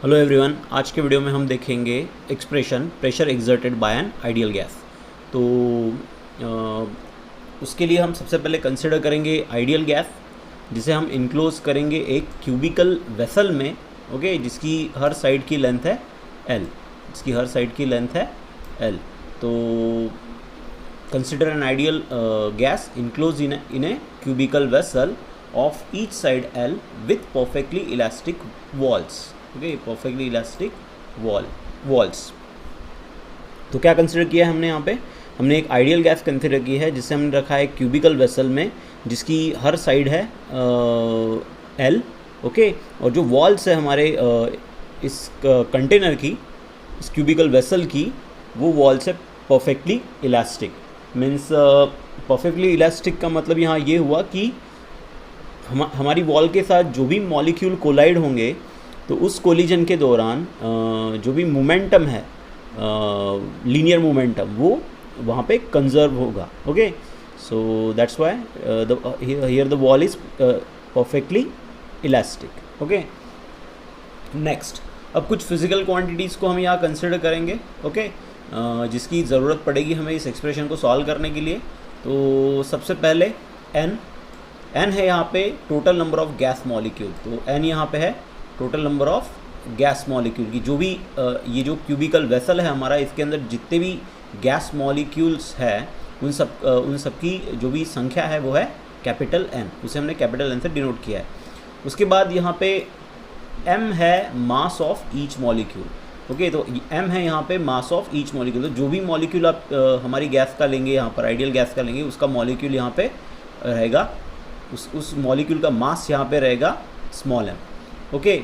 Hello everyone, आज के video में हम देखेंगे expression pressure exerted by N ideal gas. तो उसके लिए हम सबसे पहले कंसिडर करेंगे आइडियल गैस, जिसे हम इनक्लोज करेंगे एक क्यूबिकल वेसल में, ओके, जिसकी हर साइड की लेंथ है L। तो consider an ideal gas inclose in a cubical vessel of each side L with perfectly elastic walls, okay, perfectly elastic walls। तो क्या कंसिडर किया है हमने यहाँ पे? हमने एक आइडियल गैस कंसिडर की है जिसे हमने रखा है क्यूबिकल वेसल में, जिसकी हर साइड है L, ओके, और जो वॉल्स है हमारे इस कंटेनर की, इस क्यूबिकल वेसल की, वो वॉल्स है perfectly elastic. Means perfectly elastic का मतलब यहाँ ये हुआ कि हमारी वॉल के साथ जो भी मॉलिक्यूल कोलाइड होंगे, तो उस कोलिजन के दौरान जो भी मोमेंटम है, लीनियर मोमेंटम, वो वहाँ पे कंजर्व होगा। Okay, so that's why here the wall is perfectly elastic. Okay, next, अब कुछ फिजिकल क्वांटिटीज़ को हम यहाँ कंसिडर करेंगे, ओके, जिसकी ज़रूरत पड़ेगी हमें इस एक्सप्रेशन को सॉल्व करने के लिए। तो सबसे पहले n है यहाँ पे total number of gas molecule. तो n यहाँ पे है total number of gas molecule की, जो भी ये जो क्यूबिकल वेसल है हमारा, इसके अंदर जितने भी गैस मॉलिक्यूल्स है उन सब की जो भी संख्या है वो है कैपिटल N, उसे हमने कैपिटल N से डिनोट किया है। उसके बाद यहाँ पे m है mass of each molecule. Okay, तो m है यहाँ पे मास ऑफ ईच मॉलिक्यूल। तो जो भी मॉलिक्यूल आप हमारी गैस का लेंगे, यहाँ पर आइडियल गैस का लेंगे, उसका मॉलिक्यूल यहाँ पे रहेगा, उस मॉलिक्यूल का मास यहाँ पे रहेगा स्मॉल m। ओके,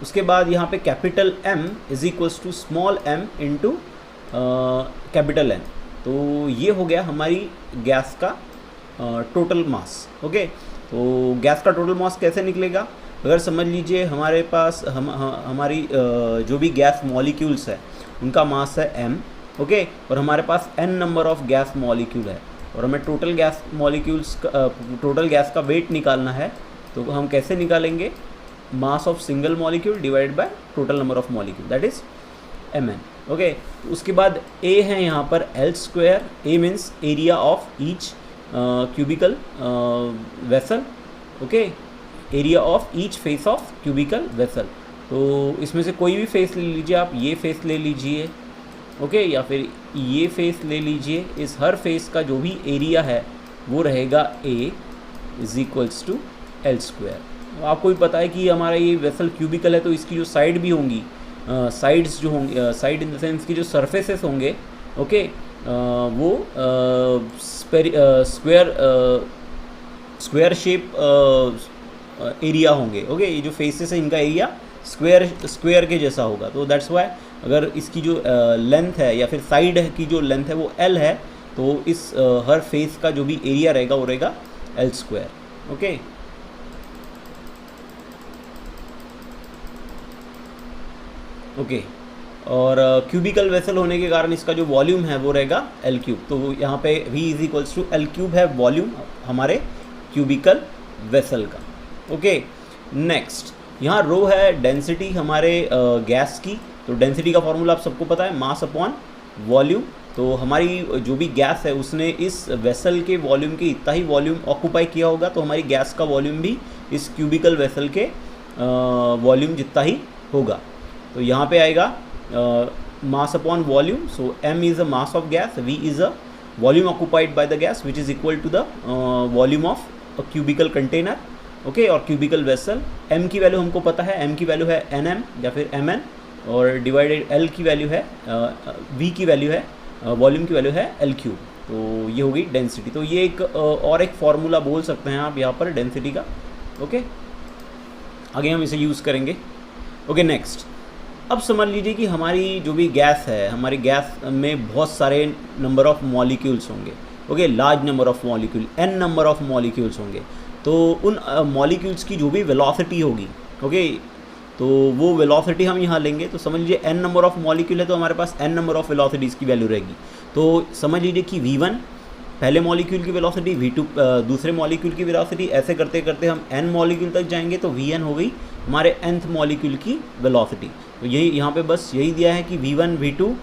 उसके बाद यहाँ पे capital M is equals to small m into capital N। तो ये हो गया हमारी गैस का टोटल मास। ओके, तो गैस का टोटल मास कैसे निकलेगा? अगर समझ लीजिए हमारे पास हमारी जो भी गैस मॉलिक्यूल्स है उनका मास है m, ओके, और हमारे पास n number of gas molecule है, और हमें total gas molecules total gas का वेट निकालना है। तो हम कैसे निकालेंगे? Mass of single molecule divide by total number of molecule, that is mn। Okay, उसके बाद a है यहाँ पर L²। a means area of each cubical vessel, okay, area of each face of cubical vessel. तो इसमें से कोई भी फेस ले लीजिए आप, ये फेस ले लीजिए, ओके, या फिर ये फेस ले लीजिए। इस हर फेस का जो भी एरिया है वो रहेगा A is equals to L²। आपको भी पता है कि हमारा ये वेसल क्यूबिकल है, तो इसकी जो साइड भी होंगी, साइड्स जो होंगे, साइड इन द सेंस की जो सरफेसेस होंगे, ओके, वो स्क्वायर शेप एरिया होंगे। ओके, ये जो फेसेस है इनका एरिया स्क्वायर के जैसा होगा। तो दैट्स वाई अगर इसकी जो लेंथ है या फिर साइड की जो लेंथ है वो L है, तो इस हर फेस का जो भी एरिया रहेगा वो रहेगा L²। ओके, ओके, और क्यूबिकल वेसल होने के कारण इसका जो वॉल्यूम है वो रहेगा L3। तो यहाँ पे V is equals to L3 है वॉल्यूम हमारे क्यूबिकल वेसल का। ओके, नेक्स्ट, यहाँ रो है डेंसिटी हमारे गैस की। तो डेंसिटी का फॉर्मूला आप सबको पता है, मास अपॉन वॉल्यूम। तो हमारी जो भी गैस है उसने इस वेसल के वॉल्यूम के इतना ही वॉल्यूम ऑक्यूपाई किया होगा, तो हमारी गैस का वॉल्यूम भी इस क्यूबिकल वेसल के वॉल्यूम जितना ही होगा। तो यहाँ पे आएगा mass upon volume. So m is a mass of gas, v is a volume occupied by the gas which is equal to the volume of a cubical container. Okay, और cubical vessel m की value हमको पता है, m की value है nm या फिर mn, और डिवाइडेड L की वैल्यू है v की वैल्यू है वॉल्यूम की वैल्यू है L3। तो ये होगी डेंसिटी। तो ये एक और एक फार्मूला बोल सकते हैं आप यहाँ पर डेंसिटी का। ओके, आगे हम इसे यूज़ करेंगे। ओके, नेक्स्ट, अब समझ लीजिए कि हमारी जो भी गैस है, हमारी गैस में बहुत सारे नंबर ऑफ मॉलिक्यूल्स होंगे। Okay, large number of molecule, n number of molecules होंगे। तो उन मॉलिक्यूल्स की जो भी वेलोसिटी होगी, ओके, तो वो वेलोसिटी हम यहाँ लेंगे। तो समझ लीजिए n नंबर ऑफ मॉलिक्यूल है, तो हमारे पास n नंबर ऑफ वेलोसिटीज़ की वैल्यू रहेगी। तो समझ लीजिए कि v1 पहले मॉलिक्यूल की वेलोसिटी, v2 दूसरे मॉलिक्यूल की वेलोसिटी, ऐसे करते करते हम n मॉलिक्यूल तक जाएंगे। तो vn हो गई हमारे nth मॉलिक्यूल की वेलोसिटी। तो यही यहाँ पे बस यही दिया है कि v1 v2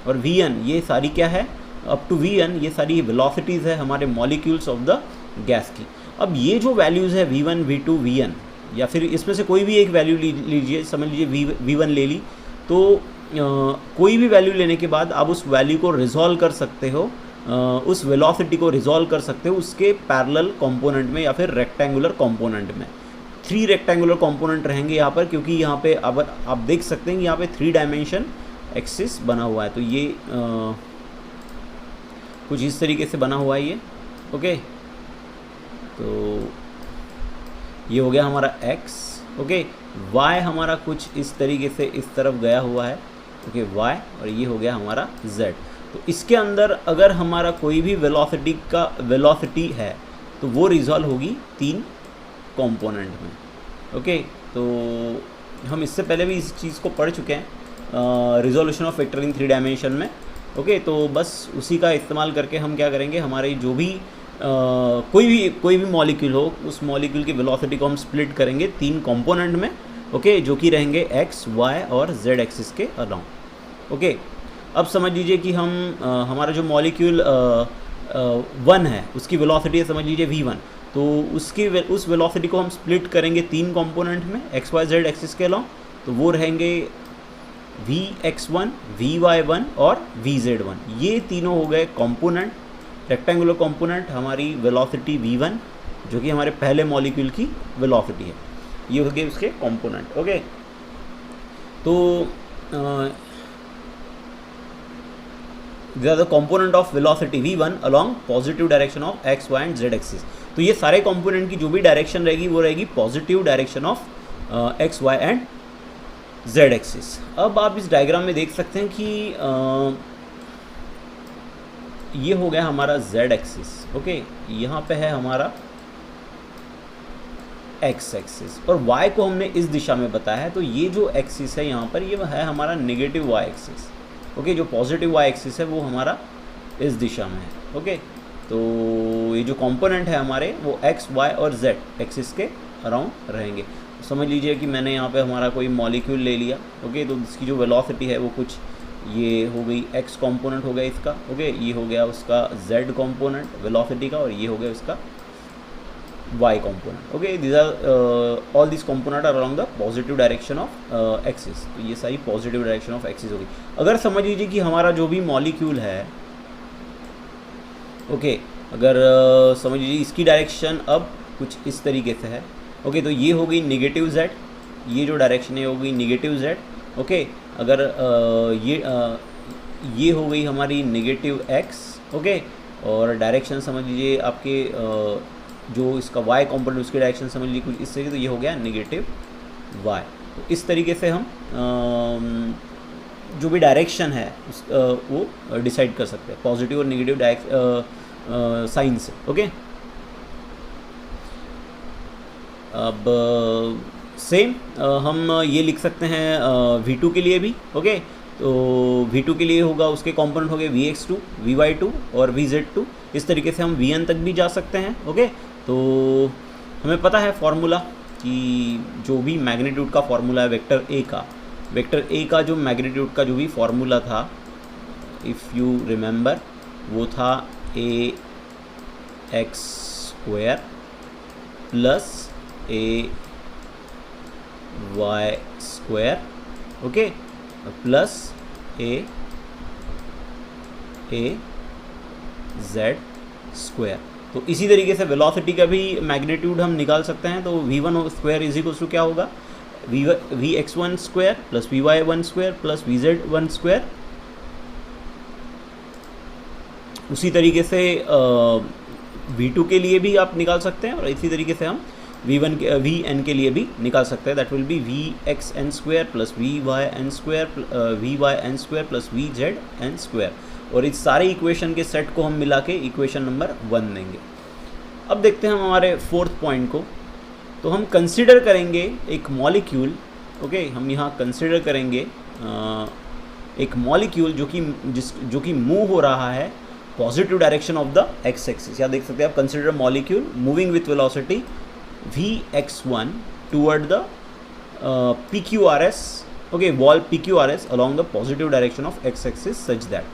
और vn ये सारी क्या है, अप टू vn ये सारी वेलोसिटीज़ है हमारे मॉलिक्यूल्स ऑफ द गैस की। अब ये जो वैल्यूज़ है v1 v2 vn, या फिर इसमें से कोई भी एक वैल्यू लीजिए, समझ लीजिए v1 ले ली, तो कोई भी वैल्यू लेने के बाद आप उस वैल्यू को रिजॉल्व कर सकते हो, उस वेलोसिटी को रिजॉल्व कर सकते हो उसके पैरेलल कंपोनेंट में या फिर रेक्टेंगुलर कंपोनेंट में। 3 रेक्टेंगुलर कंपोनेंट रहेंगे यहाँ पर, क्योंकि यहाँ पे अब आप देख सकते हैं कि यहाँ पे 3 डायमेंशन एक्सिस बना हुआ है। तो ये कुछ इस तरीके से बना हुआ है ये। ओके, तो ये हो गया हमारा x। ओके, y हमारा कुछ इस तरीके से इस तरफ गया हुआ है। ओके, y, और ये हो गया हमारा z। तो इसके अंदर अगर हमारा कोई भी वेलोसिटी है तो वो रिजॉल्व होगी 3 कंपोनेंट में। ओके, तो हम इससे पहले भी इस चीज़ को पढ़ चुके हैं, resolution of vector in 3 dimension में। ओके, तो बस उसी का इस्तेमाल करके हम क्या करेंगे, हमारे जो भी कोई भी मॉलिक्यूल हो, उस मॉलिक्यूल की वेलोसिटी को हम स्प्लिट करेंगे 3 कंपोनेंट में। ओके, जो कि रहेंगे x, y और z एक्सिस के अराउंड। ओके, अब समझ लीजिए कि हम हमारा जो मॉलिक्यूल 1 है उसकी वेलोसिटी है, समझ लीजिए v1, तो उस वेलोसिटी को हम स्प्लिट करेंगे 3 कंपोनेंट में x, y, z एक्सिस के अलाउंड। तो वो रहेंगे vx1, vy1 और vz1। ये तीनों हो गए कंपोनेंट, रेक्टेंगुलर कंपोनेंट, हमारी वेलोसिटी v1 जो कि हमारे पहले मॉलिक्यूल की वेलोसिटी है, ये हो गए उसके कंपोनेंट। ओके, तो these are the component of velocity v1 along positive direction of x, y and z axis। तो ये सारे कंपोनेंट की जो भी डायरेक्शन रहेगी वो रहेगी positive direction of x, y and z axis. अब आप इस डायग्राम में देख सकते हैं कि ये हो गया हमारा z एक्सिस। ओके, यहाँ पे है हमारा x एक्सिस और y को हमने इस दिशा में बताया है। तो ये जो एक्सिस है यहाँ पर, ये है हमारा नेगेटिव y एक्सिस। ओके, जो पॉजिटिव y एक्सिस है वो हमारा इस दिशा में है। ओके, तो ये जो कंपोनेंट है हमारे वो x, y और z एक्सिस के अराउंड रहेंगे। तो समझ लीजिए कि मैंने यहाँ पे हमारा कोई मॉलिक्यूल ले लिया। ओके, तो इसकी जो वेलोसिटी है वो कुछ ये हो गई x कंपोनेंट हो गया इसका। ओके, ये हो गया उसका z कंपोनेंट वेलोसिटी का, और ये हो गया उसका y component. Okay, these are all these component are along the positive direction of axis। तो ये सारी पॉजिटिव डायरेक्शन ऑफ एक्सिस होगी। अगर समझ लीजिए कि हमारा जो भी मॉलिक्यूल है, ओके, अगर समझ लीजिए इसकी डायरेक्शन अब कुछ इस तरीके से है। ओके, तो ये हो गई नेगेटिव z, ये जो डायरेक्शन है हो गई नेगेटिव z। ओके, अगर ये हो गई हमारी नेगेटिव x। ओके, और डायरेक्शन समझ लीजिए आपके जो इसका y कंपोनेंट उसकी डायरेक्शन समझ लीजिए कुछ इस तरीके, तो ये हो गया नेगेटिव y। तो इस तरीके से हम जो भी डायरेक्शन है वो डिसाइड कर सकते हैं पॉजिटिव और नेगेटिव साइन से। ओके, अब सेम हम ये लिख सकते हैं v2 के लिए भी। ओके, तो v2 के लिए होगा, उसके कंपोनेंट हो गए vx2, vy2 और vz2। इस तरीके से हम vn तक भी जा सकते हैं। ओके, तो हमें पता है फॉर्मूला कि जो भी मैग्नीट्यूड का फॉर्मूला है वेक्टर ए का जो मैग्नीट्यूड का जो भी फॉर्मूला था, इफ़ यू रिमेंबर, वो था ax² plus ay²। Okay, plus az²। तो इसी तरीके से वेलोसिटी का भी मैग्नीट्यूड हम निकाल सकते हैं। तो v1² इज इक्वल्स टू क्या होगा, vx1² plus vy1² plus vz1²। उसी तरीके से v2 के लिए भी आप निकाल सकते हैं, और इसी तरीके से हम vn के लिए भी निकाल सकते हैं। That will B vxn² plus vyn² plus vzn²। और इस सारे इक्वेशन के सेट को हम मिला के इक्वेशन नंबर 1 देंगे। अब देखते हैं हम हमारे 4th पॉइंट को। तो हम कंसिडर करेंगे एक मॉलिक्यूल। ओके, हम यहाँ कंसिडर करेंगे एक मॉलिक्यूल जो कि मूव हो रहा है positive direction of the x axis. यहाँ देख सकते हैं आप, consider molecule moving with velocity vx1 toward the P Q R S, okay, wall P Q R S along the positive direction of x axis such that,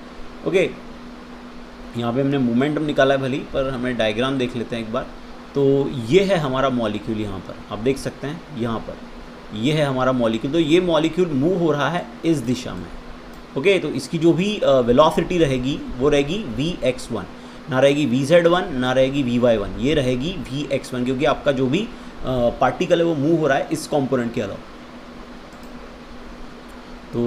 okay, यहाँ पे हमने momentum निकाला है भली, पर हमें डायग्राम देख लेते हैं एक बार। तो ये है हमारा मॉलिक्यूल, यहाँ पर आप देख सकते हैं, यहाँ पर ये है हमारा मॉलिक्यूल। तो ये मॉलिक्यूल मूव हो रहा है इस दिशा में, ओके। तो इसकी जो भी वेलोसिटी रहेगी वो रहेगी Vx1, ना रहेगी Vz1, ना रहेगी Vy1, ये रहेगी Vx1, क्योंकि आपका जो भी पार्टिकल है वो मूव हो रहा है इस कंपोनेंट के अलावा। तो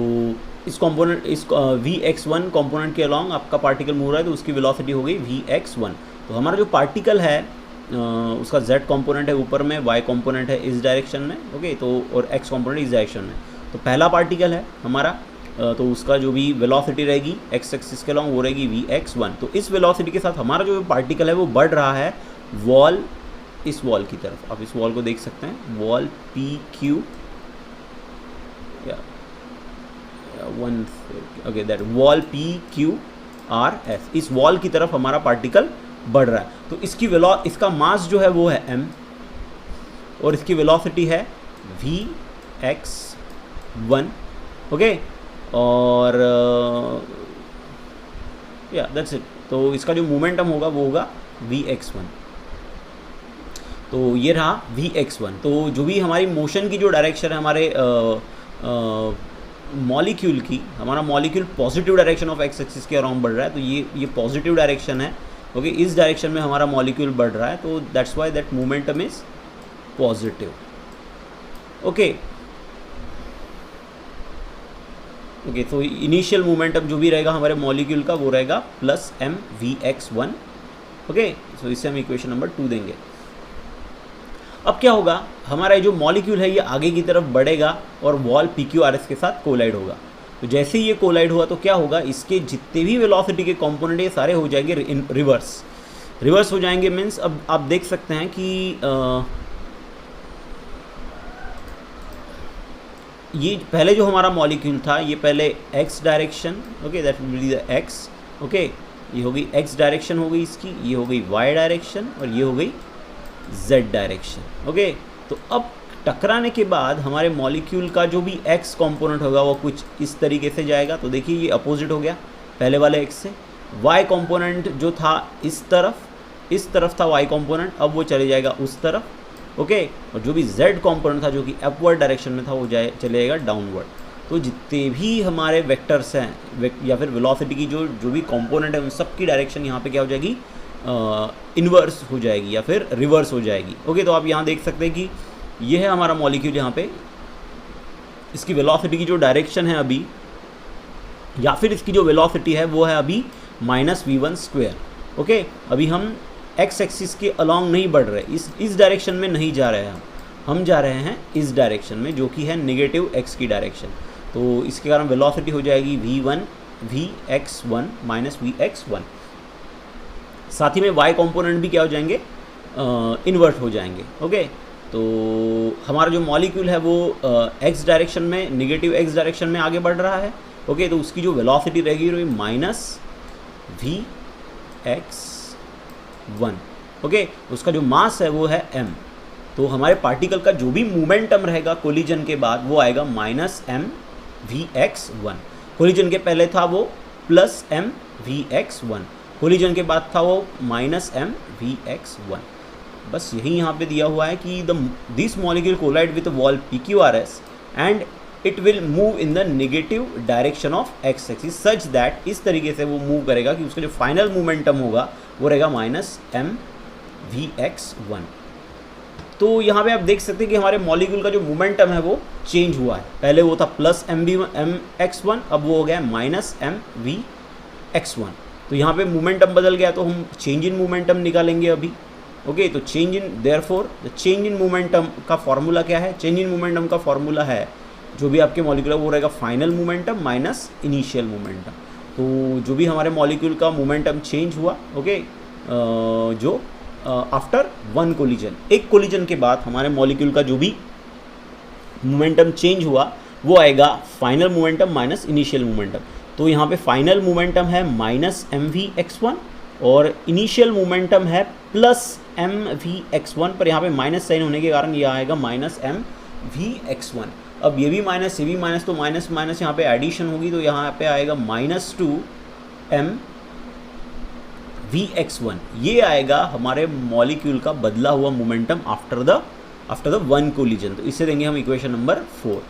इस कंपोनेंट, इस Vx1 कंपोनेंट के अलॉन्ग आपका पार्टिकल मूव रहा है, तो उसकी वेलोसिटी हो गई Vx1। तो हमारा जो पार्टिकल है उसका z कंपोनेंट है ऊपर में, y कंपोनेंट है इस डायरेक्शन में, ओके, तो और x कंपोनेंट इस डायरेक्शन में। तो पहला पार्टिकल है हमारा, तो उसका जो भी वेलोसिटी रहेगी x एक्सिस के अलॉन्ग वो रहेगी Vx1। तो इस वेलोसिटी के साथ हमारा जो पार्टिकल है वो बढ़ रहा है वॉल, इस वॉल की तरफ। आप इस वॉल को देख सकते हैं, wall PQ one, okay, that wall PQRS, इस वॉल की तरफ हमारा पार्टिकल बढ़ रहा है। तो इसकी इसका मास जो है वो है m, और इसकी वेलोसिटी है Vx1, ओके, और या दैट्स इट। तो इसका जो मोमेंटम होगा वो होगा Vx1। तो ये रहा Vx1। तो जो भी हमारी मोशन की जो डायरेक्शन है हमारे मॉलिक्यूल की, हमारा molecule positive direction of x axis के अराउंड बढ़ रहा है, तो ये पॉजिटिव डायरेक्शन है, ओके, इस डायरेक्शन में हमारा मॉलिक्यूल बढ़ रहा है, तो that's why that momentum is positive, okay. Okay, तो इनिशियल मोमेंटम जो भी रहेगा हमारे मॉलिक्यूल का वो रहेगा प्लस m Vx1, ओके। सो इससे हम इक्वेशन नंबर 2 देंगे। अब क्या होगा, हमारा जो मॉलिक्यूल है ये आगे की तरफ बढ़ेगा और वॉल PQRS के साथ कोलाइड होगा। तो जैसे ही ये कोलाइड हुआ तो क्या होगा, इसके जितने भी वेलोसिटी के कंपोनेंट ये सारे हो जाएंगे रिवर्स हो जाएंगे। मीन्स अब आप देख सकते हैं कि ये पहले जो हमारा मॉलिक्यूल था ये पहले x direction, okay, that will be the x, okay, ये हो गई x डायरेक्शन हो गई इसकी, ये हो गई y डायरेक्शन और ये हो गई z डायरेक्शन, ओके। तो अब टकराने के बाद हमारे मॉलिक्यूल का जो भी x कंपोनेंट होगा वो कुछ इस तरीके से जाएगा। तो देखिए ये अपोजिट हो गया पहले वाले x से। y कंपोनेंट जो था इस तरफ था y कंपोनेंट, अब वो चले जाएगा उस तरफ, ओके। और जो भी z कंपोनेंट था जो कि अपवर्ड डायरेक्शन में था वो चले जाएगा डाउनवर्ड। तो जितने भी हमारे वेक्टर्स हैं या फिर वेलोसिटी की जो भी कंपोनेंट है उन सब की डायरेक्शन यहाँ पे क्या हो जाएगी, इन्वर्स हो जाएगी या फिर रिवर्स हो जाएगी, ओके। तो आप यहाँ देख सकते हैं कि ये है हमारा मॉलिक्यूल, यहाँ पे इसकी वेलोसिटी की जो डायरेक्शन है अभी, या फिर इसकी जो वेलोसिटी है वो है अभी -v1², ओके। अभी हम x एक्सिस के अलॉन्ग नहीं बढ़ रहे, इस डायरेक्शन में नहीं जा रहे हैं, हम जा रहे हैं इस डायरेक्शन में जो कि है नेगेटिव x की डायरेक्शन। तो इसके कारण वेलोसिटी हो जाएगी Vx1 माइनस Vx1। साथ ही में y कंपोनेंट भी क्या हो जाएंगे, इन्वर्ट हो जाएंगे, ओके। तो हमारा जो मॉलिक्यूल है वो x डायरेक्शन में, नेगेटिव x डायरेक्शन में आगे बढ़ रहा है, ओके। तो उसकी जो वेलोसिटी रहेगी -Vx1, ओके। उसका जो मास है वो है m। तो हमारे पार्टिकल का जो भी मोमेंटम रहेगा कोलिजन के बाद वो आएगा -mVx1। कोलिजन के पहले था वो +mVx1, कोलिजन के बाद था वो -mVx1। बस यही यहाँ पे दिया हुआ है कि this molecule collide with wall PQRS and it will move in the negative direction of x axis such that, इस तरीके से वो मूव करेगा कि उसका जो फाइनल मोमेंटम होगा वो रहेगा -mVx1। तो यहाँ पे आप देख सकते हैं कि हमारे मॉलिक्यूल का जो मोमेंटम है वो चेंज हुआ है। पहले वो था +mVx1, अब वो हो गया -mVx1। तो यहाँ पे मोमेंटम बदल गया, तो हम चेंज इन मोमेंटम निकालेंगे अभी, ओके। तो change in, therefore the change in momentum का फॉर्मूला क्या है, चेंज इन मोमेंटम का फॉर्मूला है जो भी आपके मॉलिक्यूल है वो रहेगा final momentum minus initial momentum. तो जो भी हमारे मॉलिक्यूल का मोमेंटम चेंज हुआ, ओके, जो आफ्टर वन कोलिजन, एक कोलिजन के बाद हमारे मॉलिक्यूल का जो भी मोमेंटम चेंज हुआ वो आएगा final momentum minus initial momentum. तो यहाँ पे फाइनल मोमेंटम है -mVx1 और इनिशियल मोमेंटम है +mVx1, पर यहाँ पे माइनस साइन होने के कारण ये आएगा -mVx1। Vx1। अब ये भी माइनस ये भी माइनस, तो माइनस माइनस यहाँ पे एडिशन होगी, तो यहाँ पे आएगा -2m Vx1। ये आएगा हमारे मॉलिक्यूल का बदला हुआ momentum after the one collision. तो इससे देंगे हम इक्वेशन नंबर 4।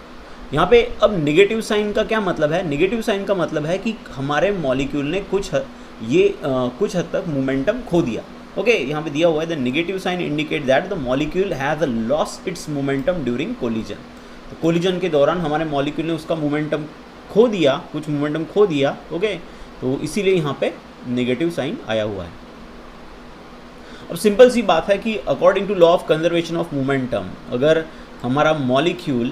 यहाँ पे अब नेगेटिव साइन का क्या मतलब है? नेगेटिव साइन का मतलब है कि हमारे मॉलिक्यूल ने कुछ हद तक मोमेंटम खो दिया। ओके, यहाँ पे दिया हुआ है the negative sign indicate that the molecule has lost its momentum during collision. तो कोलिजन के दौरान हमारे मॉलिक्यूल ने उसका मोमेंटम खो दिया, कुछ मोमेंटम खो दिया। ओके, तो इसीलिए यहाँ पे नेगेटिव साइन आया हुआ है। अब सिंपल सी बात है कि according to law of conservation of momentum, अगर हमारा molecule,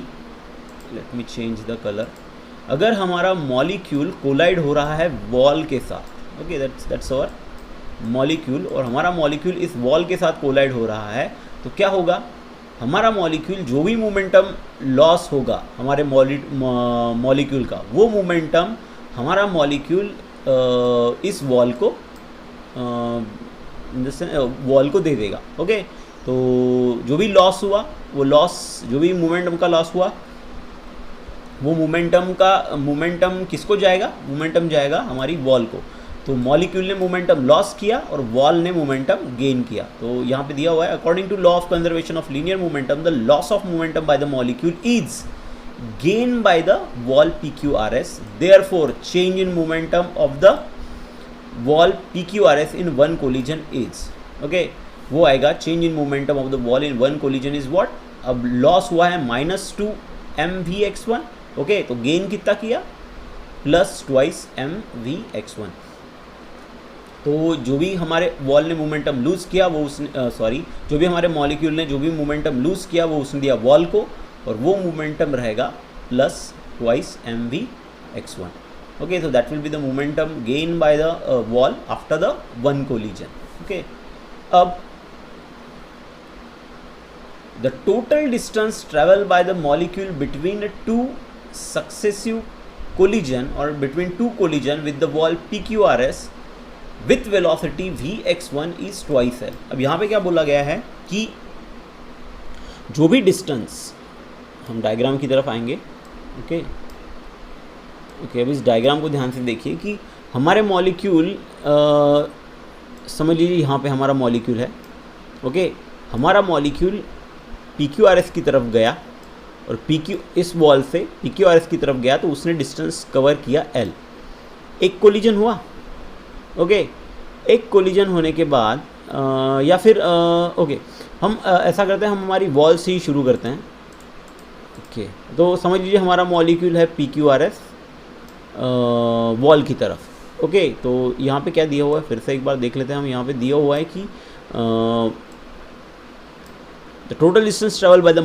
let me change the colour, अगर हमारा मॉलिक्यूल कोलाइड हो रहा है वॉल के साथ, ओके दैट्स आवर मॉलिक्यूल, और हमारा मॉलिक्यूल इस वॉल के साथ कोलाइड हो रहा है, तो क्या होगा? हमारा मॉलिक्यूल जो भी मोमेंटम लॉस होगा हमारे मॉलिक्यूल का, वो मोमेंटम हमारा मॉलिक्यूल इस वॉल को वॉल को दे देगा। ओके, तो जो भी लॉस हुआ, वो लॉस, जो भी मोमेंटम का लॉस हुआ, वो मोमेंटम किसको जाएगा? मोमेंटम जाएगा हमारी वॉल को। तो मॉलिक्यूल ने मोमेंटम लॉस किया और वॉल ने मोमेंटम गेन किया। तो यहाँ पे दिया हुआ है according to law of conservation of linear momentum the loss of momentum by the molecule is gain by the wall PQRS, therefore change in momentum of the wall PQRS in one collision is, okay, वो आएगा change in momentum of the wall in one collision is what? अब loss हुआ है -2m Vx1, okay, तो gain कितना किया? +2 m Vx1। तो जो भी हमारे वॉल ने मोमेंटम लूज़ किया वो उसने जो भी हमारे मॉलिक्यूल ने जो भी मोमेंटम लूज़ किया वो उसने दिया वॉल को, और वो मोमेंटम रहेगा +2 m Vx1। Okay, so that will be the momentum gained by the wall after the one collision. Okay, अब the total distance traveled by the molecule between two successive collision or between two collision with the wall PQRS with velocity Vx1 is twice L। अब यहाँ पे क्या बोला गया है कि जो भी डिस्टेंस, हम डायग्राम की तरफ आएंगे। ओके, अब इस डायग्राम को ध्यान से देखिए कि हमारे मॉलिक्यूल, समझ लीजिए यहाँ पे हमारा मॉलिक्यूल है। ओके, हमारा मॉलिक्यूल PQRS की तरफ गया और इस वॉल से PQRS की तरफ गया, तो उसने डिस्टेंस कवर किया L। एक कोलिजन हुआ। ओके, एक कोलिजन होने के बाद या फिर ओके, हम ऐसा करते हैं, हम हमारी वॉल से ही शुरू करते हैं। ओके, तो समझ लीजिए हमारा मॉलिक्यूल है PQRS वॉल की तरफ। ओके, तो यहाँ पे क्या दिया हुआ है, फिर से एक बार देख लेते हैं हम। यहाँ पे दिया हुआ है कि the total distance travel by the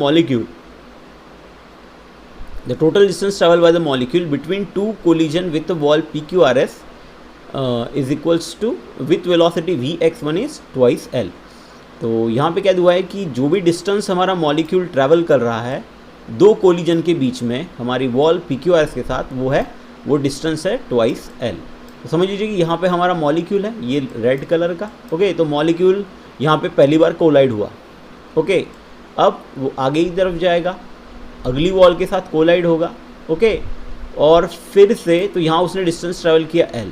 molecule between two collision with the wall PQRS is equals to with velocity Vx1 is twice L। तो यहाँ पे क्या हुआ है कि जो भी डिस्टेंस हमारा मॉलिक्यूल ट्रैवल कर रहा है दो कोलिजन के बीच में हमारी वॉल PQRS के साथ, वो डिस्टेंस है ट्वाइस L। तो समझ लीजिए कि यहाँ पे हमारा मॉलिक्यूल है, ये रेड कलर का। ओके, तो मॉलिक्यूल यहाँ पे पहली बार कोलाइड हुआ। ओके, अब वो आगे की तरफ जाएगा, अगली वॉल के साथ कोलाइड होगा। ओके, और फिर से, तो यहाँ उसने डिस्टेंस ट्रैवल किया L।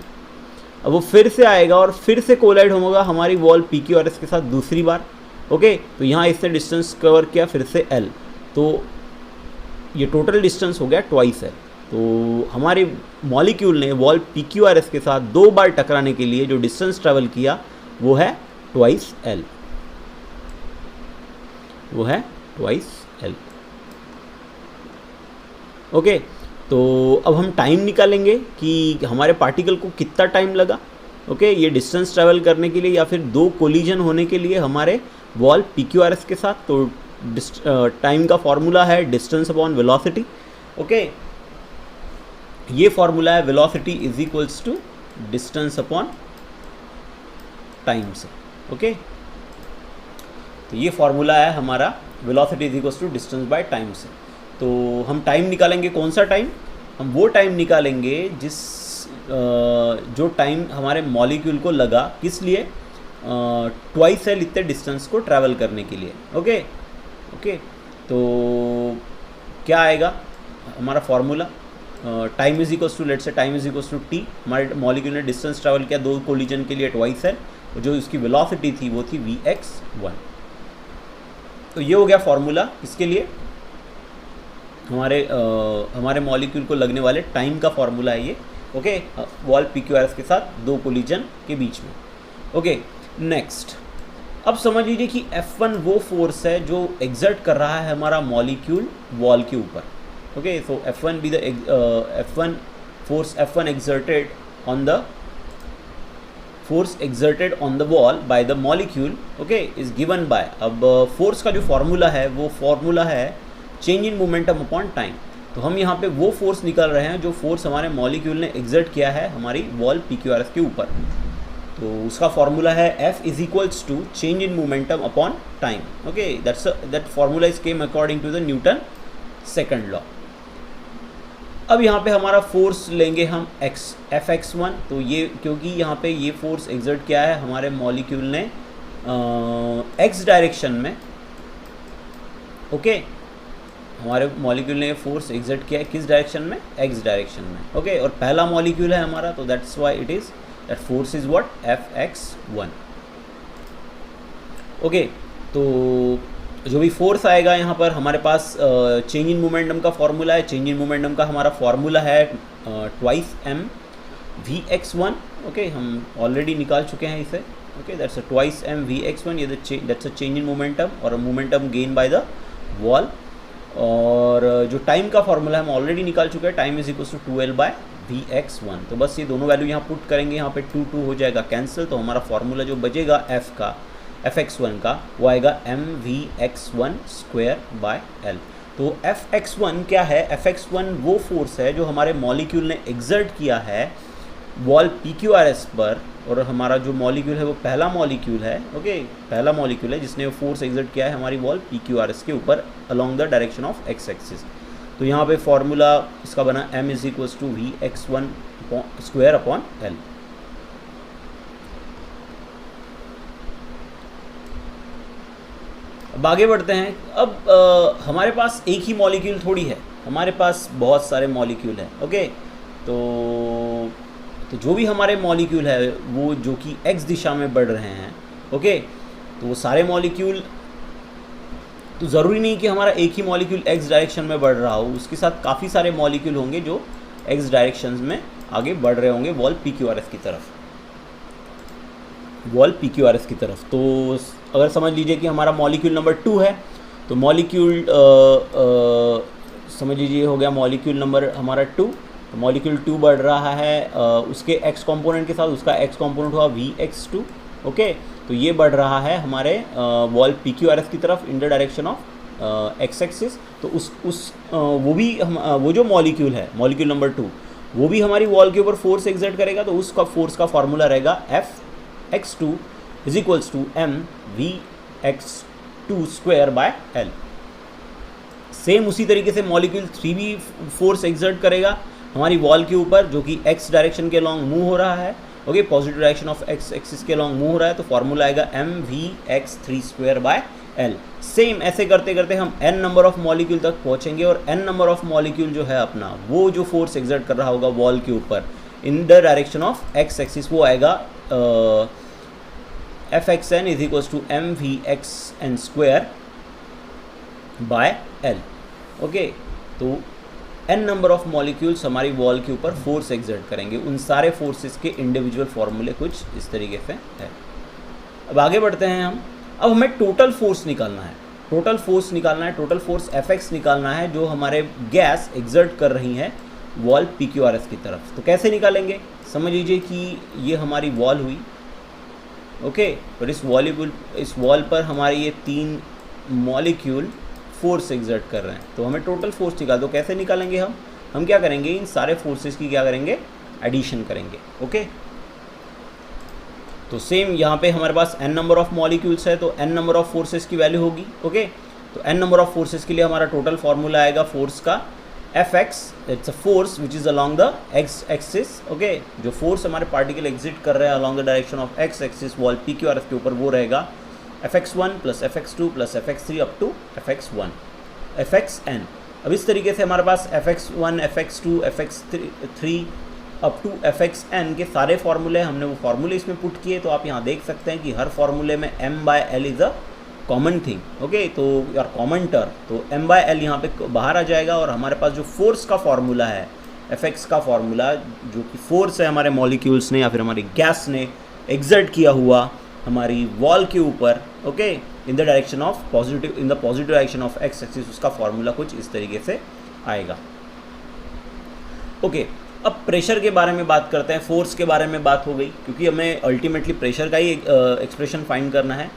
अब वो फिर से आएगा और फिर से कोलाइड होगा हमारी वॉल PQRS के साथ दूसरी बार। ओके, तो यहाँ इसने डिस्टेंस कवर किया फिर से L, तो ये टोटल डिस्टेंस हो गया ट्वाइस L। तो हमारे मॉलिक्यूल ने वॉल PQRS के साथ दो बार टकराने के लिए जो डिस्टेंस ट्रैवल किया वो है ट्वाइस L, वो है ट्वाइस L। ओके, तो अब हम टाइम निकालेंगे कि हमारे पार्टिकल को कितना टाइम लगा। ओके, ये डिस्टेंस ट्रैवल करने के लिए या फिर दो कोलिजन होने के लिए हमारे वॉल PQRS के साथ। तो टाइम का फॉर्मूला है डिस्टेंस अपॉन वेलोसिटी। ओके, ये फॉर्मूला है velocity is equals to distance upon time से। ओके, तो ये फॉर्मूला है हमारा velocity is equals to distance by time से। तो हम टाइम निकालेंगे, कौन सा टाइम? हम वो टाइम निकालेंगे जो टाइम हमारे मॉलिक्यूल को लगा, किस लिए? ट्वाइस L इतने डिस्टेंस को ट्रैवल करने के लिए। ओके, तो क्या आएगा हमारा formula, time is equals to, let से time is equals to T, हमारे मॉलिक्यूल ने डिस्टेंस ट्रैवल किया 2 कोलिजन के लिए ट्वाइस है, जो इसकी वेलोसिटी थी वो थी vx1। तो ये हो गया फॉर्मूला किसके लिए, हमारे मॉलिक्यूल को लगने वाले टाइम का फॉर्मूला है ये। ओके, वॉल PQRS के साथ 2 कोलिजन के बीच में। ओके, नेक्स्ट अब समझ लीजिए कि F1 वो फोर्स है जो एग्जर्ट कर रहा है हमारा मॉलिक्यूल वॉल के ऊपर। Okay, so F1 be the F1 force F1 exerted on the wall by the molecule, okay, is given by, अब फोर्स का जो फॉर्मूला है वो फॉर्मूला है change in momentum upon time. तो हम यहाँ पे वो फोर्स निकाल रहे हैं जो फोर्स हमारे मॉलिक्यूल ने एग्जर्ट किया है हमारी वॉल PQRS के ऊपर। तो उसका फॉर्मूला है F is equals to change in momentum upon time. Okay, that formula is came according to the Newton second law. अब यहाँ पे हमारा फोर्स लेंगे हम Fx1। तो ये क्योंकि यहाँ पे ये फोर्स एग्जर्ट किया है हमारे मॉलिक्यूल ने x डायरेक्शन में। ओके, हमारे मॉलिक्यूल ने फोर्स एग्जर्ट किया है किस डायरेक्शन में, x डायरेक्शन में। ओके, और पहला मॉलिक्यूल है हमारा, तो that's why it is that force is what, Fx1। Okay, तो जो भी फोर्स आएगा यहाँ पर हमारे पास चेंज इन मोमेंटम का फॉर्मूला है। चेंज इन मोमेंटम का हमारा फॉर्मूला है ट्वाइस m vx1। ओके, हम ऑलरेडी निकाल चुके हैं इसे। Okay, that's twice m vx1, ये that's a change in momentum और momentum gain by the wall. और जो टाइम का फॉर्मूला हम ऑलरेडी निकाल चुके हैं, time is equal to 2L/vx1। तो बस ये दोनों वैल्यू यहाँ पुट करेंगे, यहाँ पे 2 हो जाएगा कैंसिल। तो हमारा फॉर्मूला जो बचेगा Fx1 का वो आएगा mvx1/L। तो Fx1 क्या है, Fx1 वो फोर्स है जो हमारे मॉलिक्यूल ने एग्जर्ट किया है वॉल PQRS पर। और हमारा जो मॉलिक्यूल है वो पहला मॉलिक्यूल है। ओके, पहला मॉलिक्यूल है जिसने फोर्स एग्जर्ट किया है हमारी वॉल PQRS के ऊपर along the direction of x axis. तो यहाँ पे फॉर्मूला इसका बना m is equals to vx1/L। अब आगे बढ़ते हैं। अब हमारे पास एक ही मॉलिक्यूल थोड़ी है, हमारे पास बहुत सारे मॉलिक्यूल हैं। ओके, तो जो भी हमारे मॉलिक्यूल है वो जो कि x दिशा में बढ़ रहे हैं। ओके, तो वो सारे मॉलिक्यूल, तो ज़रूरी नहीं कि हमारा एक ही मॉलिक्यूल x डायरेक्शन में बढ़ रहा हो, उसके साथ काफ़ी सारे मॉलिक्यूल होंगे जो x डायरेक्शन में आगे बढ़ रहे होंगे वॉल PQRS की तरफ, तो अगर समझ लीजिए कि हमारा मॉलिक्यूल नंबर 2 है, तो मॉलिक्यूल समझ लीजिए हो गया मॉलिक्यूल नंबर हमारा 2। तो मॉलिक्यूल 2 बढ़ रहा है उसके x कंपोनेंट के साथ, उसका x कंपोनेंट हुआ vx2। ओके, तो ये बढ़ रहा है हमारे वॉल PQRS की तरफ इन the direction of x axis. तो वो जो मॉलिक्यूल है, मॉलिक्यूल नंबर 2, वो भी हमारी वॉल के ऊपर फोर्स एग्जर्ट करेगा। तो उसका फोर्स का फॉर्मूला रहेगा Fx2 is equals to mvx2/L। Same उसी तरीके से मॉलिक्यूल 3 भी फोर्स एग्जर्ट करेगा हमारी वॉल के ऊपर, जो कि x डायरेक्शन के अलॉन्ग मूव हो रहा है। Okay, positive direction of x axis के अलॉन्ग मूव हो रहा है। तो फॉर्मूला आएगा mvx3/L। सेम ऐसे करते करते हम n नंबर ऑफ मॉलिक्यूल तक पहुंचेंगे, और n नंबर ऑफ मॉलिक्यूल जो है अपना, वो जो फोर्स एग्जर्ट कर रहा होगा वॉल के ऊपर in the direction of x axis, वो आएगा Fxn is equals to mvxn/L। Okay, तो n नंबर ऑफ मॉलिक्यूल्स हमारी वॉल के ऊपर फोर्स एग्जर्ट करेंगे। उन सारे फोर्सेस के इंडिविजुअल फॉर्मूले कुछ इस तरीके से है। अब आगे बढ़ते हैं हम। अब हमें टोटल फोर्स निकालना है, टोटल फोर्स Fx निकालना है जो हमारे गैस एग्जर्ट कर रही हैं वॉल PQRS की तरफ। तो कैसे निकालेंगे, समझ लीजिए कि ये हमारी वॉल हुई। ओके, और इस वॉल पर हमारे ये 3 मॉलिक्यूल फोर्स एग्जर्ट कर रहे हैं। तो हमें टोटल फोर्स निकाल दो। कैसे निकालेंगे हम क्या करेंगे, इन सारे फोर्सेस की क्या करेंगे, एडिशन करेंगे। ओके, तो सेम यहाँ पे हमारे पास n नंबर ऑफ मॉलिक्यूल्स है, तो n नंबर ऑफ फोर्सेस की वैल्यू होगी। ओके, तो n नंबर ऑफ फोर्सेस के लिए हमारा टोटल फॉर्मूला आएगा फोर्स का Fx, it's a force which is along the x axis. Okay, जो फोर्स हमारे पार्टिकल एग्जिट कर रहे हैं along the direction of x axis wall PQRS के ऊपर, वो रहेगा Fx1 + Fx2 + Fx3 up to Fxn। अब इस तरीके से हमारे पास fx1, fx2, fx3 up to fxn के सारे फार्मूले, हमने वो फार्मूले इसमें पुट किए। तो आप यहाँ देख सकते हैं कि हर फार्मूले में m/l is a common thing, okay. तो यार कॉमन टर्म, तो m/l यहाँ पे बाहर आ जाएगा और हमारे पास जो फोर्स का फार्मूला है, fx का फार्मूला, जो कि फोर्स है हमारे मॉलिक्यूल्स ने या फिर हमारी गैस ने एक्सर्ट किया हुआ हमारी वॉल के ऊपर, okay, in the direction of positive, in the positive direction of x axis, उसका फॉर्मूला कुछ इस तरीके से आएगा, ओके। अब प्रेशर के बारे में बात करते हैं, फोर्स के बारे में बात हो गई, क्योंकि हमें अल्टीमेटली प्रेशर का ही एक्सप्रेशन फाइंड करना है।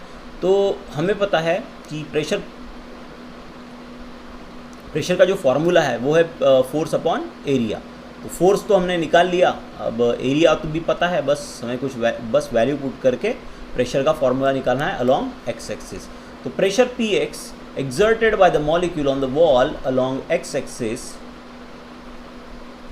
तो हमें पता है कि प्रेशर का जो फॉर्मूला है वो है फोर्स अपॉन एरिया। तो फोर्स तो हमने निकाल लिया, अब एरिया तो भी पता है, बस हमें कुछ बस वैल्यू पुट करके प्रेशर का फॉर्मूला निकालना है अलोंग एक्स एक्सिस। तो pressure Px exerted by the molecule on the wall along x axis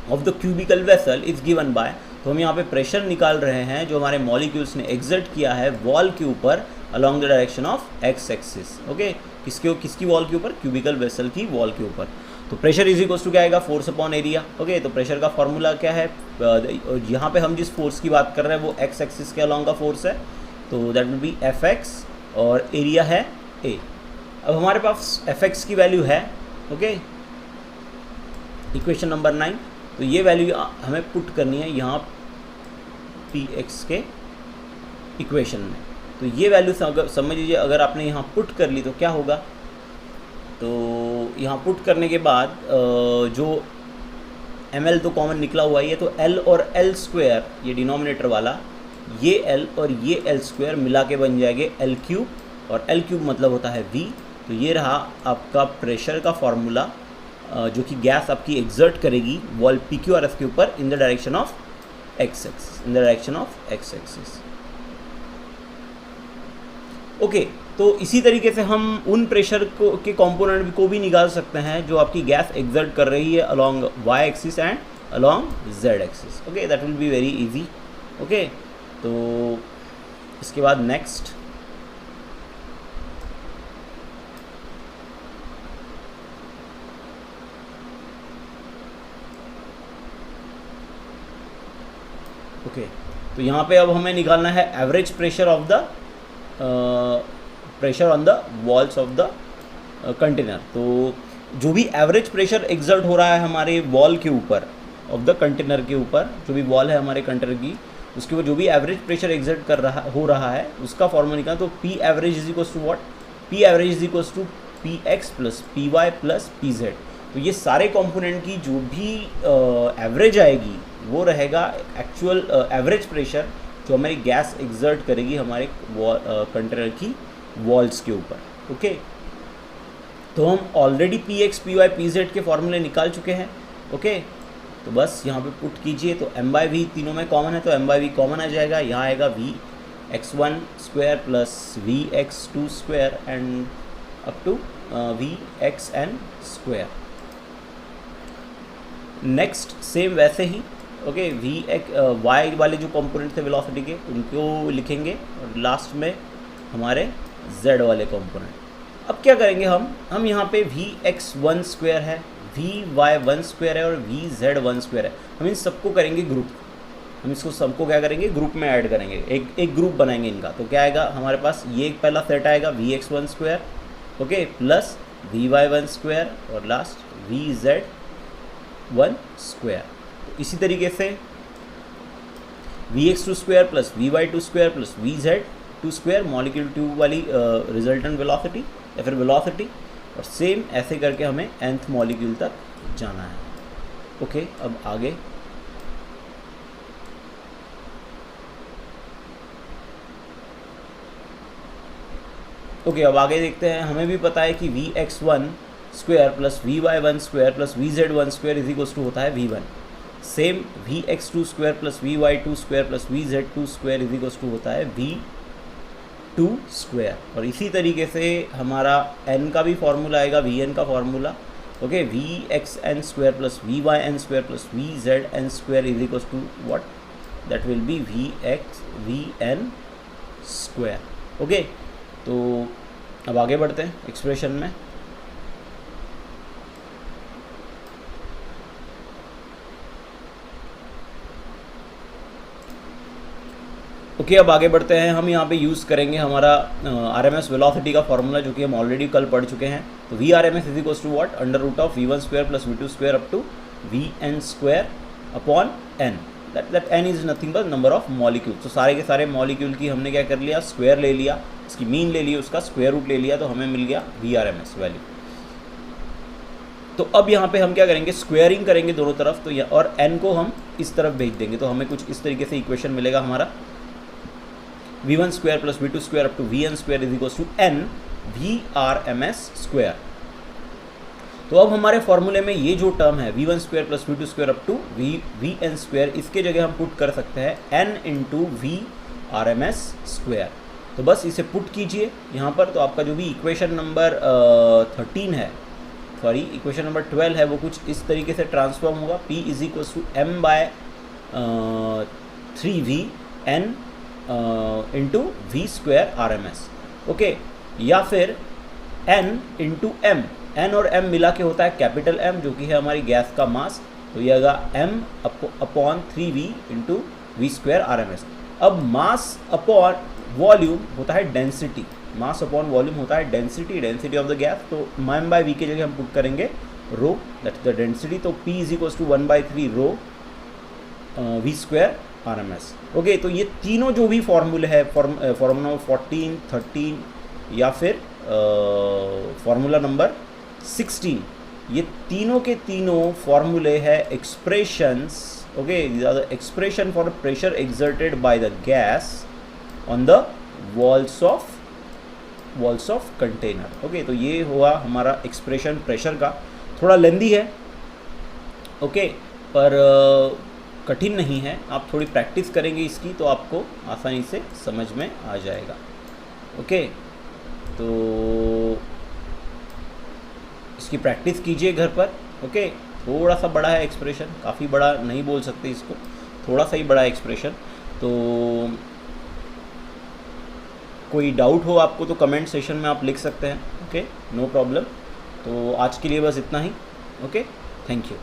of the cubical vessel is given by, तो हम यहाँ पे प्रेशर निकाल रहे हैं जो हमारे मॉलिक्यूल्स ने एक्सर्ट किया है वॉल के ऊपर along the direction of x axis, okay. किसकी वॉल के ऊपर? क्यूबिकल वेसल की वॉल के ऊपर। तो प्रेशर इज इक्वल्स टू क्या आएगा? Force upon area, okay. तो प्रेशर का फॉर्मूला क्या है? यहाँ पे हम जिस फोर्स की बात कर रहे हैं वो एक्स एक्सिस के अलॉन्ग का फोर्स है, तो दैट विल बी Fx और एरिया है A। अब हमारे पास Fx की वैल्यू है, ओके, इक्वेशन नंबर 9। तो ये वैल्यू हमें पुट करनी है यहाँ Px के इक्वेशन में। तो ये वैल्यू समझ लीजिए, अगर आपने यहाँ पुट कर ली तो क्या होगा? तो यहाँ पुट करने के बाद जो ml तो कॉमन निकला हुआ है, तो l और l स्क्वायर, ये डिनोमिनेटर वाला, ये l और ये l स्क्वायर मिला के बन जाएंगे l क्यूब, और l क्यूब मतलब होता है v। तो ये रहा आपका प्रेशर का फॉर्मूला जो कि गैस आपकी एग्जर्ट करेगी वॉल PQRS के ऊपर in the direction of x axis, in the direction of x axis, okay. तो इसी तरीके से हम उन प्रेशर के कंपोनेंट को भी निकाल सकते हैं जो आपकी गैस एग्जर्ट कर रही है along y axis and along z axis, okay. That will be very easy, okay. तो इसके बाद नेक्स्ट, ओके। तो यहाँ पे अब हमें निकालना है average pressure of the pressure on the walls of the container. तो जो भी एवरेज प्रेशर एग्जर्ट हो रहा है हमारे वॉल के ऊपर ऑफ द कंटेनर के ऊपर, जो भी वॉल है हमारे कंटेनर की, उसके ऊपर जो भी एवरेज प्रेशर एग्जर्ट हो रहा है उसका फॉर्मूला निकालना। तो P average is equals to what? P average is equals to Px plus Py plus Pz। तो ये सारे कंपोनेंट की जो भी एवरेज आएगी वो रहेगा एक्चुअल एवरेज प्रेशर जो हमारी गैस एग्जर्ट करेगी हमारे कंटेनर की वॉल्स के ऊपर, ओके। तो हम ऑलरेडी Px, Py, Pz के फॉर्मूले निकाल चुके हैं, ओके। तो बस यहाँ पे पुट कीजिए। तो m/v तीनों में कॉमन है, तो m/v कॉमन आ जाएगा। यहाँ आएगा Vx1 square plus Vx2 square and up to Vxn square. Next same वैसे ही, ओके, y वाले जो कंपोनेंट थे वेलोसिटी के उनको लिखेंगे और लास्ट में हमारे z वाले कंपोनेंट। अब क्या करेंगे हम यहाँ पे Vx1 स्क्वायर है, Vy1 स्क्वायर है और Vz1 स्क्वायर है, हम इन सबको करेंगे ग्रुप। हम इसको सबको क्या करेंगे? ग्रुप में ऐड करेंगे, एक ग्रुप बनाएंगे इनका। तो क्या आएगा हमारे पास? ये एक पहला सेट आएगा Vx1 square, okay, plus Vy1 square और लास्ट Vz1 स्क्वायर। तो इसी तरीके से Vx2 square plus Vy2 square plus Vz2 square, molecule tube वाली रिजल्टेंट वेलोसिटी या फिर वेलोसिटी, और सेम ऐसे करके हमें nth मॉलिक्यूल तक जाना है, ओके। अब आगे ओके, अब आगे देखते हैं। हमें भी पता है कि Vx1 square plus Vy1 square plus Vz1 square is equals to होता है V1। Same Vx2 square plus Vy2 square plus Vz2 square is equals to होता है V2 स्क्वायर। और इसी तरीके से हमारा n का भी फॉर्मूला आएगा, Vn का formula, okay. Vxn square plus Vyn square plus Vzn square is equals to what? That will be Vn square, okay. तो अब आगे बढ़ते हैं एक्सप्रेशन में। ओके, अब आगे बढ़ते हैं। हम यहाँ पे यूज़ करेंगे हमारा RMS वेलोसिटी का फॉर्मूला, जो कि हम ऑलरेडी कल पढ़ चुके हैं। तो VRMS is equals to what, under root of V1 square plus V2 square up to Vn square upon n। That n is nothing but number of molecule. तो सारे के सारे मॉलिक्यूल की हमने क्या कर लिया, स्क्वायर ले लिया, इसकी मीन ले ली, उसका स्क्वायर रूट ले लिया, तो हमें मिल गया VRMS वैल्यू। तो अब यहाँ पे हम क्या करेंगे, स्क्वायरिंग करेंगे दोनों तरफ, तो और n को हम इस तरफ भेज देंगे, तो हमें कुछ इस तरीके से इक्वेशन मिलेगा हमारा, V1 square plus V2 square up to Vn square is equals to n VRMS square. तो अब हमारे फॉर्मूले में ये जो टर्म है V1 square plus V2 square up to Vn square, इसके जगह हम पुट कर सकते हैं n इंटू VRMS स्क्वायर। तो बस इसे पुट कीजिए यहाँ पर, तो आपका जो भी इक्वेशन नंबर 13 है, सॉरी इक्वेशन नंबर 12 है, वो कुछ इस तरीके से ट्रांसफॉर्म होगा, P is equals to m by 3VN into V square RMS। Okay, या फिर n इंटू m, n और m मिला के होता है कैपिटल M, जो कि है हमारी गैस का मास, तो ये आएगा m upon 3V into V square RMS। अब मास अपॉन वॉल्यूम होता है डेंसिटी, मास अपॉन वॉल्यूम होता है डेंसिटी ऑफ द गैस, तो m बाय v के जगह हम पुट करेंगे रो, दैट द डेंसिटी, तो P is equals to 1/3 rho V square RMS। Okay, तो ये तीनों जो भी फॉर्मूले है, फॉर्मूला 14, 13 या फिर फॉर्मूला नंबर 16, ये तीनों के तीनों फॉर्मूले है expressions. Okay, these are the expression for pressure exerted by the gas on the walls of container। Okay, तो ये हुआ हमारा एक्सप्रेशन प्रेशर का, थोड़ा लेंदी है, ओके, पर कठिन नहीं है। आप थोड़ी प्रैक्टिस करेंगे इसकी तो आपको आसानी से समझ में आ जाएगा। ओके, तो इसकी प्रैक्टिस कीजिए घर पर। ओके, थोड़ा सा बड़ा है एक्सप्रेशन, काफ़ी बड़ा नहीं बोल सकते इसको, थोड़ा सा ही बड़ा है एक्सप्रेशन। तो कोई डाउट हो आपको तो कमेंट सेशन में आप लिख सकते हैं। Okay, no problem. तो आज के लिए बस इतना ही। Okay, thank you.